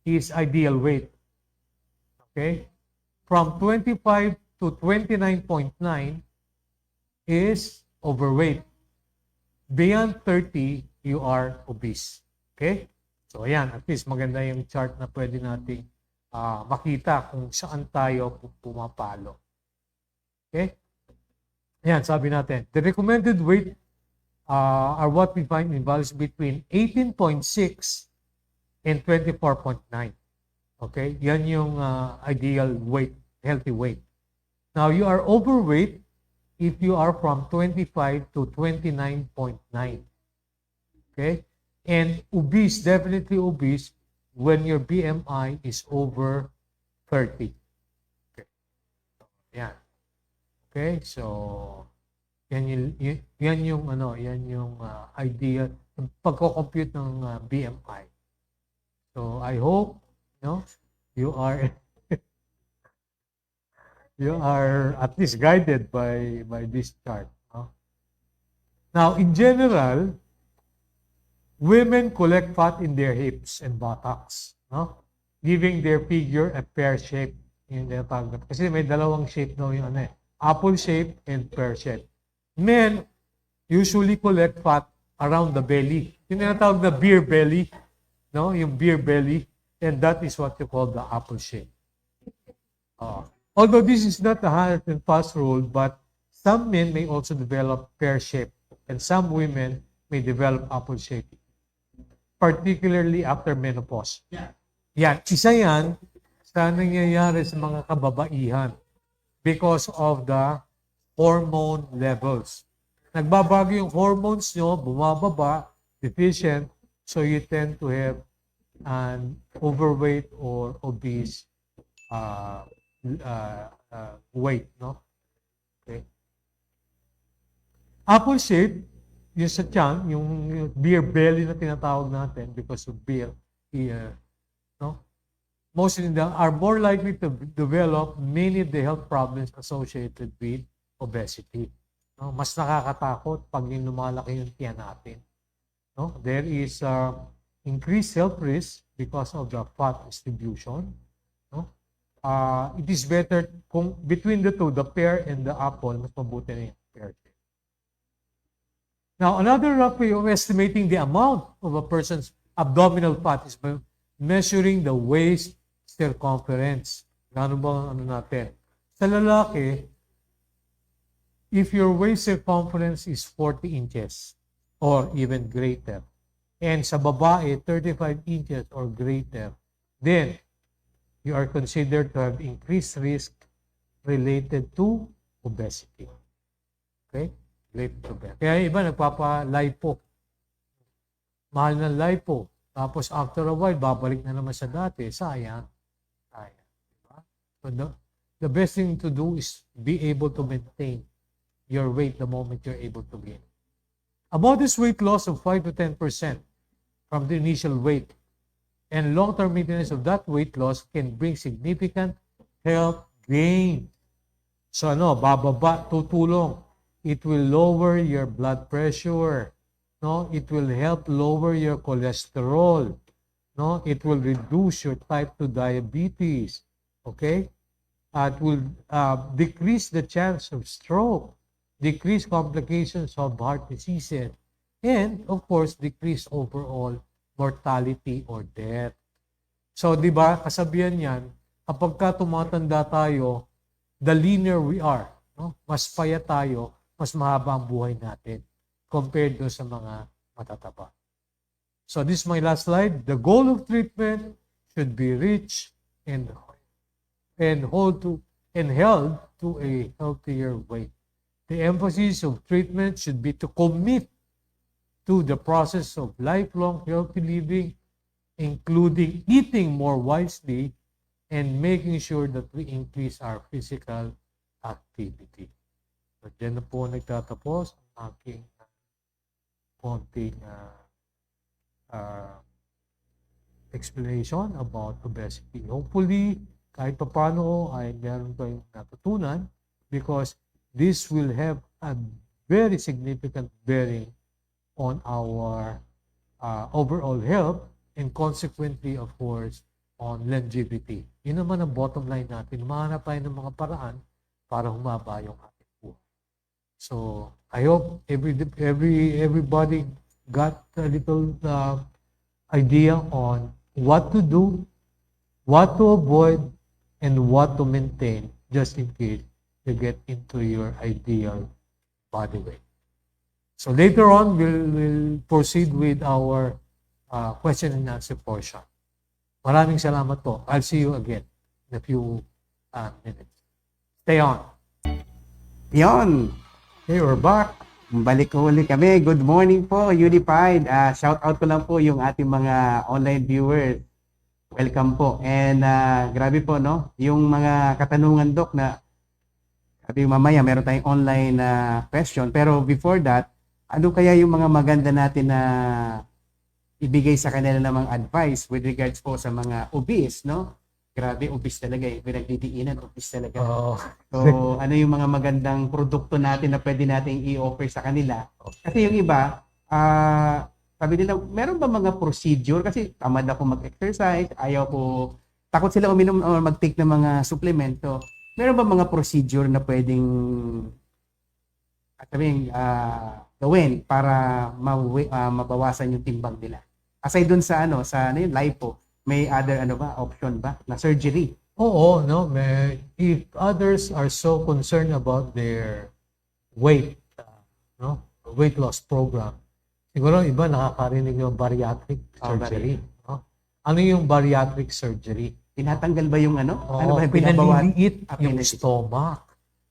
is ideal weight. Okay? From 25 to 29.9 is overweight. Beyond 30, you are obese. Okay? So, ayan. At least maganda yung chart na pwede nating makita kung saan tayo pumapalo. Okay? Ayan, sabi natin. The recommended weight are what we find in values between 18.6 and 24.9. Okay? Yan yung ideal weight, healthy weight. Now, you are overweight if you are from 25 to 29.9. Okay? And obese, definitely obese, when your BMI is over 30. Okay? Yan. Okay? So, yan yung idea, yung pagko-compute ng BMI. So, I hope, you are you are at least guided by this chart. No? Now, in general, women collect fat in their hips and buttocks, no? Giving their figure a pear shape. Yung tinatawag. Kasi may dalawang shape no, yung apple shape and pear shape. Men usually collect fat around the belly. Yung tinatawag na beer belly, no? Yung beer belly, and that is what you call the apple shape. Although this is not a hard and fast rule, but some men may also develop pear shape, and some women may develop apple shape, particularly after menopause. Yan, isa yan sa nangyayari sa mga kababaihan because of the hormone levels. Nagbabago yung hormones nyo, bumababa, deficient, so you tend to have an overweight or obese weight, no? Okay. Apple shape, yung sa tiyan, yung beer belly na tinatawag natin because of beer, no? Most of them are more likely to develop many of the health problems associated with obesity. No? Mas nakakatakot pag yung lumalaki yung tiyan natin. No? There is increased health risk because of the fat distribution. No? It is better kung between the two, the pear and the apple, mas mabuti na yung pear. Now, another rough way of estimating the amount of a person's abdominal fat is by measuring the waist circumference. Gano'n ba ang natin? Sa lalaki, if your waist circumference is 40 inches or even greater, and sa babae, 35 inches or greater, then you are considered to have increased risk related to obesity. Okay? Related to obesity. Kaya iba nagpapa-lipo. Mahal na lipo. Tapos after a while, babalik na naman sa dati. Sayang. Diba? So the best thing to do is be able to maintain your weight the moment you're able to gain. A modest weight loss of 5 to 10% from the initial weight and long-term maintenance of that weight loss can bring significant health gain. So bababa, tutulong. It will lower your blood pressure. No, it will help lower your cholesterol. No, it will reduce your type 2 diabetes. Okay? It will decrease the chance of stroke, decrease complications of heart diseases, and of course, decrease overall mortality or death. So, di ba, kasabihan yan, kapag ka tumatanda tayo, the leaner we are, no? Mas payat tayo, mas mahaba ang buhay natin compared do sa mga matataba. So this is my last slide. The goal of treatment should be reached and held to a healthier weight. The emphasis of treatment should be to commit to the process of lifelong healthy living, including eating more wisely and making sure that we increase our physical activity. So dyan na po nagtatapos ang aking konting explanation about obesity. Hopefully, kahit pa paano ay meron kayong natutunan because this will have a very significant bearing on our overall health and consequently, of course, on longevity. Yun naman ang bottom line natin. Mahanap tayo ng mga paraan para humaba yung ating buhay. So, I hope everybody got a little idea on what to do, what to avoid, and what to maintain just in case you get into your ideal body weight. So later on, we'll proceed with our question and answer portion. Maraming salamat po. I'll see you again in a few minutes. Stay on. Yon. Hey, we're back. Balik ko ulit kami. Good morning po, Unified. Shout out ko lang po yung ating mga online viewers. Welcome po. And grabe po, no? Yung mga katanungan, Doc, na sabi mamaya meron tayong online question. Pero before that, ano kaya yung mga maganda natin na ibigay sa kanila namang advice with regards po sa mga obese, no? Grabe, obese talaga eh. Pinagdidiinan, obese talaga. Oh, So, ano yung mga magandang produkto natin na pwede nating i-offer sa kanila? Kasi yung iba, sabi nila, meron ba mga procedure? Kasi tamad ako mag-exercise, ayaw ko, takot sila uminom or mag-take ng mga supplemento. Meron ba mga procedure na pwedeng gawin para mabawasan yung timbang nila? Aside dun sa ano yun, lipo, may other option ba na surgery? oo, no, if others are so concerned about their weight, no, weight loss program, siguro iba nakakarinig yung bariatric surgery. No? Ano yung bariatric surgery? Tinatanggal ba yung ano? Ano Oo, ba yung binabawas? pinaliliit yung Pinaliliit. stomach.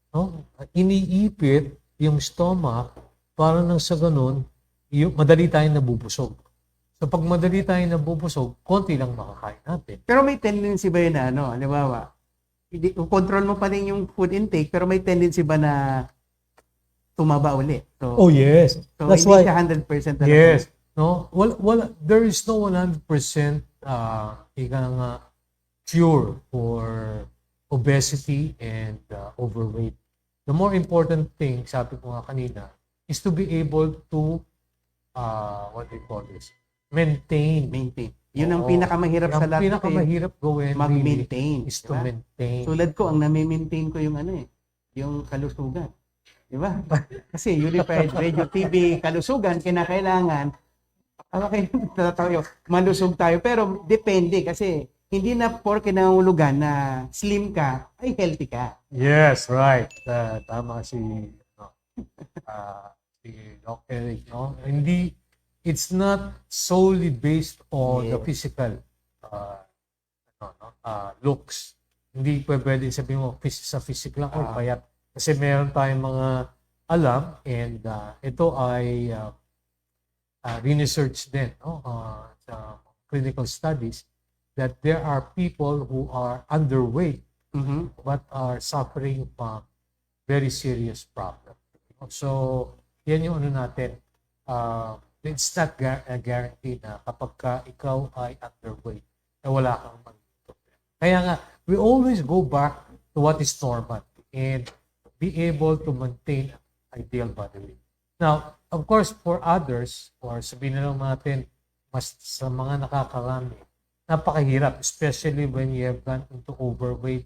No? Iniipit yung stomach para nang sa ganun, madali tayong nabubusog. So pag madali tayong nabubusog, konti lang makakain natin. Pero may tendency ba yun na halimbawa, control mo pa rin yung food intake, pero may tendency ba na tumaba ulit? So, Oh yes. so That's hindi why, siya 100% talaga. yes. No? There is no 100% ika nga, cure for obesity and overweight. The more important thing, sabi ko nga kanina, is to be able to, what do you call this? Maintain. Yun ang Oo. pinakamahirap sa Ang lahat. pinakamahirap gawin Mag-maintain. really is to Diba? maintain. Tulad ko, ang na-maintain ko yung yung kalusugan. Di ba? Kasi Unified Radio TV, kalusugan, kinakailangan, malusog tayo. Pero depende kasi hindi na porke nangungulugan na slim ka, ay healthy ka. Yes, right. Tama si si Doc Eric, no? Hindi, it's not solely based on the Yes. physical looks. Hindi pwede sabihin mo sa physical lang or payat. Kasi meron tayong mga alam and ito ay research din, no? Sa clinical studies that there are people who are underweight but are suffering from very serious problem. So, yan yung natin. It's not a guarantee na kapag ikaw ay underweight, wala kang mag-problem. Kaya nga, we always go back to what is normal and be able to maintain ideal body weight. Now, of course, for others, or sabihin na lang natin, mas sa mga nakakarami, napakahirap, especially when you have gone into overweight,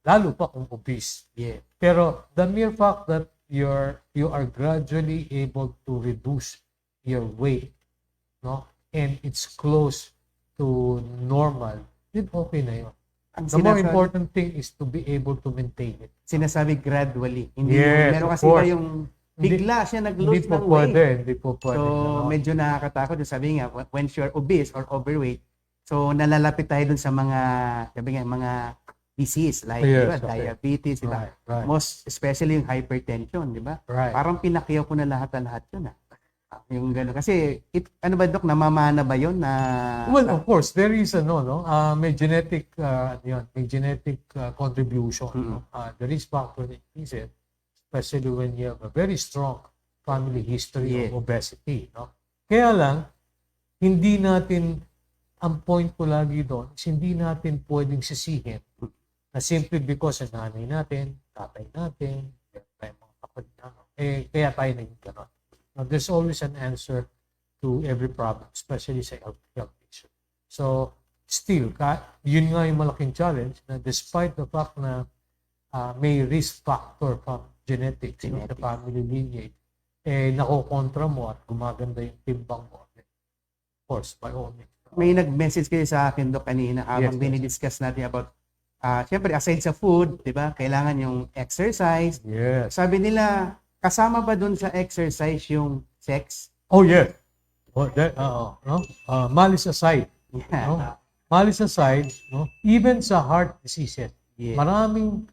lalo pa kung obese. Yeah. Pero the mere fact that you are gradually able to reduce your weight, no, and it's close to normal, then okay na yun. The more important thing is to be able to maintain it. Sinasabi gradually. Hindi Yes, meron of kasi course. yung bigla siya nag-lose Hindi po ng pwede, weight. hindi po pwede. So, no? medyo nakakatakot yung sabi nga, when you're obese or overweight, so nalalapit tayo dun sa mga disease like Yes, diba, okay. diabetes, diba? Right. Most especially yung hypertension, di ba? Right. Parang pinakyaw ko na lahat yun. Yung gano'n. Kasi, ano ba, Dok, namamana ba yun na... Well, of course, there is may genetic, may genetic contribution. No? The risk factor is it, especially when you have a very strong family history of obesity. No? Kaya lang, hindi natin, ang point ko lagi doon, is hindi natin pwedeng sisihin na simply because sa nanay natin, tatay natin, tayo mga kapatid natin, kaya tayo naging gano'n. Now, there's always an answer to every problem, especially sa health issue. So, still, yun nga yung malaking challenge na despite the fact na may risk factor from genetics, the family lineage, nakokontra mo at gumaganda yung timbang mo. Of course, by all means. May nag-message kayo sa akin, Dok, kanina habang dinidiscuss natin about, syempre, aside sa food, di ba, kailangan yung exercise. Yes. Sabi nila, kasama ba dun sa exercise yung sex? Oh, yes. No? Malice aside. Yeah. No? Malice aside, no? Even sa heart diseases, maraming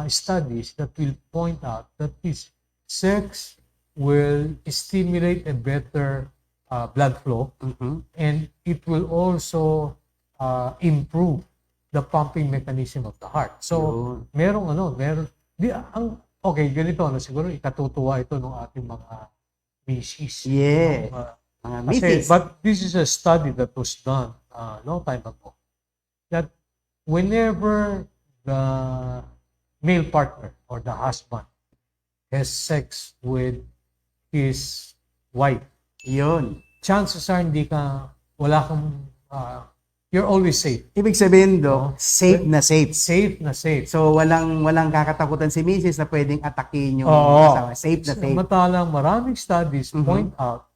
studies that will point out that this sex will stimulate a better blood flow and it will also improve the pumping mechanism of the heart. So, okay, ganito, siguro ikatutuwa ito ng ating mga misis. Yeah. Mga misis. But this is a study that was done a long time ago that whenever the male partner or the husband has sex with his wife, Yun. chances are wala kang, you're always safe. Ibig sabihin, Dok, No? safe na safe. Safe na safe. So, walang kakatakutan si Mrs. na pwedeng atakin yung Oo. asawa. Safe na safe. Samantalang maraming studies point out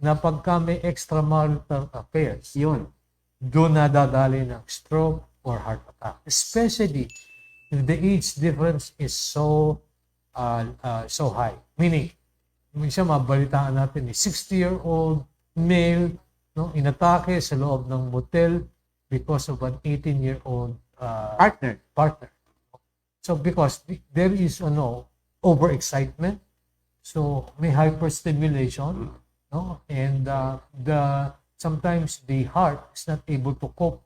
na pagka may extramarital affairs, Yun. doon nadadali ng stroke or heart attack. Especially if the age difference is so high. Meaning, minsan mabalitaan natin, 60-year-old male, no, inatake sa loob ng motel because of an 18-year-old partner. So because there is overexcitement, so may hyperstimulation, no, and sometimes the heart is not able to cope.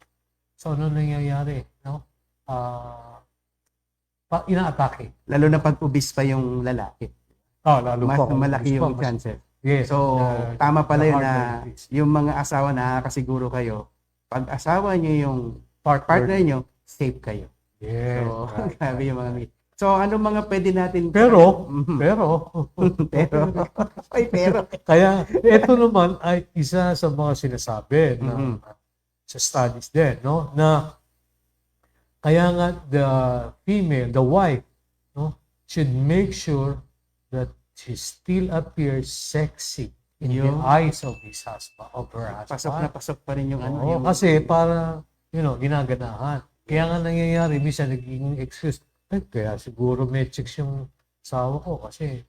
So ano nangyayari, no? Inaatake. Lalo na pag ubis pa yung lalaki. Lalo Mas pa, malaki yung mas- chances. Yes. So, tama pala the yun heart na diabetes. yung mga asawa nakakasiguro kayo, pag asawa nyo yung partner nyo, safe kayo. Yes. So, right, grabe right. yung mga meat. So, ano mga pwede natin... Pero, pero. kaya ito naman ay isa sa mga sinasabi na sa studies din, no? Na kaya nga the female, the wife, no, should make sure that she still appears sexy in the Yun. eyes of his husband, of her husband. Pasok na pasok pa rin yung ano. Oo, yung, kasi para, ginaganahan. Kaya nga nangyayari, minsan naging excuse, ay, kaya siguro may chicks yung asawa ko kasi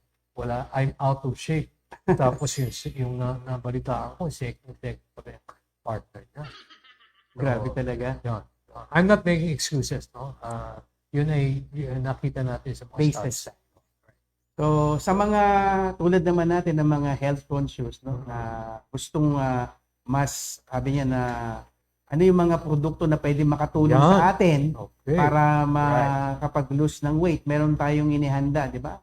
I'm out of shape. Tapos yung nabalitaan ko, second pa rin partner niya. grabe So, talaga. yun. I'm not making excuses, no? Yun ay nakita natin sa mga Basis. studies. So, sa mga tulad naman natin ng mga health conscious, no, na gustong mas, sabi niya na, ano yung mga produkto na pwede makatulong Yan. sa atin Okay. para makapag-lose ng weight. Meron tayong inihanda, di ba?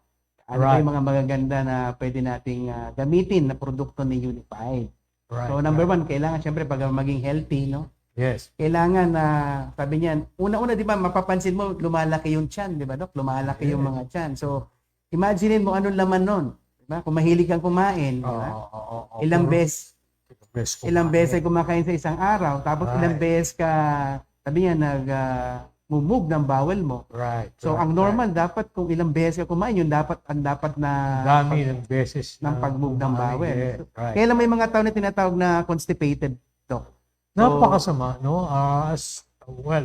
Ano ba Right. yung mga magaganda na pwede nating gamitin na produkto ni Unified? Right, So, number right. one, kailangan syempre pag maging healthy, no? Yes. Kailangan na, sabi niyan, una-una, di ba, mapapansin mo, lumalaki yung tiyan, di ba, Dok? Lumalaki yung mga tiyan. So, imaginein mo anong laman nun. Di ba? Kung mahilig kang kumain, di ba? Ilang Ilang beses kumakain sa isang araw, tapos Right. ilang beses ka, sabi niya, mumug ng bawal mo. Right. So, right, ang normal, dapat kung ilang beses ka kumain, yun ang dapat na dami ng beses ng pag-move ng bawal. Yeah, right. Kaya lang may mga tao na tinatawag na constipated, Dok. Napakasama, no?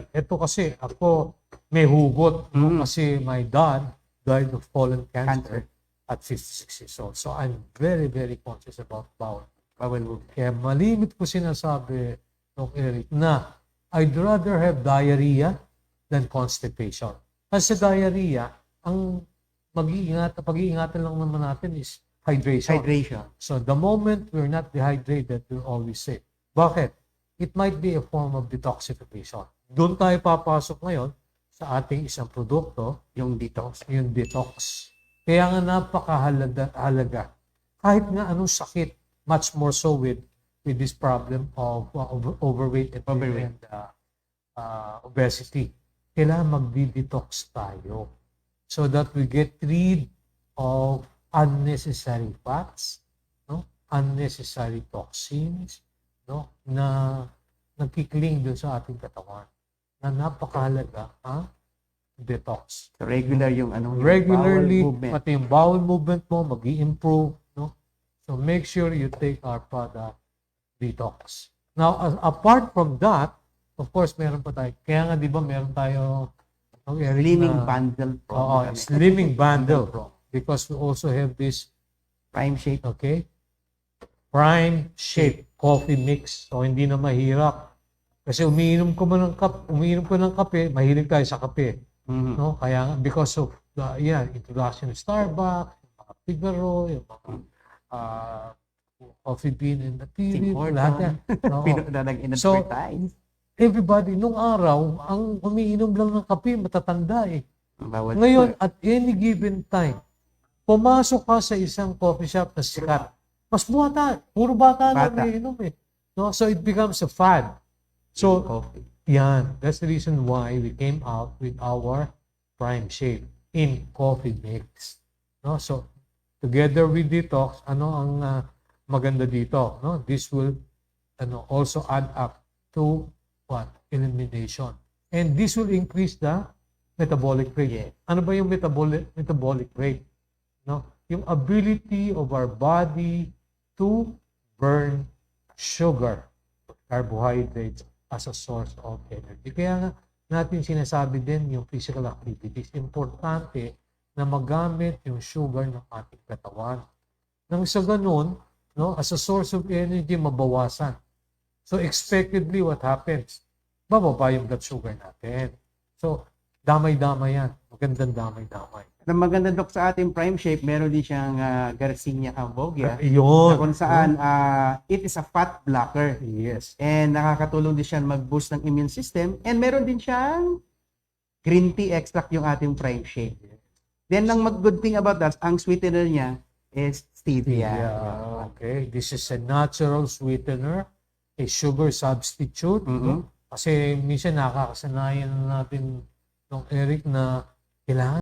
Ito kasi ako may hugot, no? Kasi my dad died of colon cancer at 56 years old. So I'm very, very conscious about bowel movement. Kaya malimit ko sinasabi, Dr. Eric, na I'd rather have diarrhea than constipation. Kasi sa diarrhea, ang pag-iingatan lang naman natin is hydration. So the moment we're not dehydrated, we're always safe. Bakit? It might be a form of detoxification. Doon tayo papasok ngayon sa ating isang produkto, Yung detox. yung detox. Kaya nga napakahalaga. Kahit nga anong sakit, much more so with this problem of overweight and obesity. Kailangan magdi-detox tayo so that we get rid of unnecessary fats, no? Unnecessary toxins, no? Na nagkikling doon sa ating katawan. Na napakahalaga, detox. So, regular yung Regularly, bowel movement. pati yung bowel movement mo mag-i-improve, no? So make sure you take our product detox. Now, apart from that, of course, meron pa tayo. Kaya nga, di ba, meron tayo Slimming bundle. slimming bundle. Because we also have this, Prime shape. okay, prime shape coffee mix. So, hindi na mahirap. Kasi umiinom ko ng kape, mahilig tayo sa kape. No? Kaya nga, because of the introduction of Starbucks, yung mga Figaro, yung mga coffee bean and material, lahat yan. Oo. So, everybody, nung araw, ang umiinom lang ng kape, matatanda eh. Bawal. Ngayon, at any given time, pumasok ka sa isang coffee shop na sikat, mas puro bata lang iinom eh. No? So, it becomes a fad. So, coffee. Yan. That's the reason why we came out with our prime shake in coffee mix. No? So, together with detox, ano ang maganda dito? No? This will also add up to what? Elimination. And this will increase the metabolic rate. Yeah. Ano ba yung metabolic rate? No? Yung ability of our body to burn sugar, carbohydrates as a source of energy. Kaya nga natin sinasabi din yung physical activities. Importante na magamit yung sugar ng ating katawan. Nang sa ganun, no, as a source of energy, mabawasan. So expectedly, what happens? Bababa yung blood sugar natin. So, damay-damay yan. Magandang damay-damay. Ang maganda Dok sa ating prime shake, meron din siyang Garcinia cambogia. Yun. Na kung saan it is a fat blocker. Yes. And nakakatulong din siya mag-boost ng immune system. And meron din siyang green tea extract yung ating prime shake. Then, ang good thing about that, ang sweetener niya is stevia. Yeah. Okay. This is a natural sweetener, a sugar substitute. Mhm. Kasi minsan nakakasanayan natin ng Eric na kailangan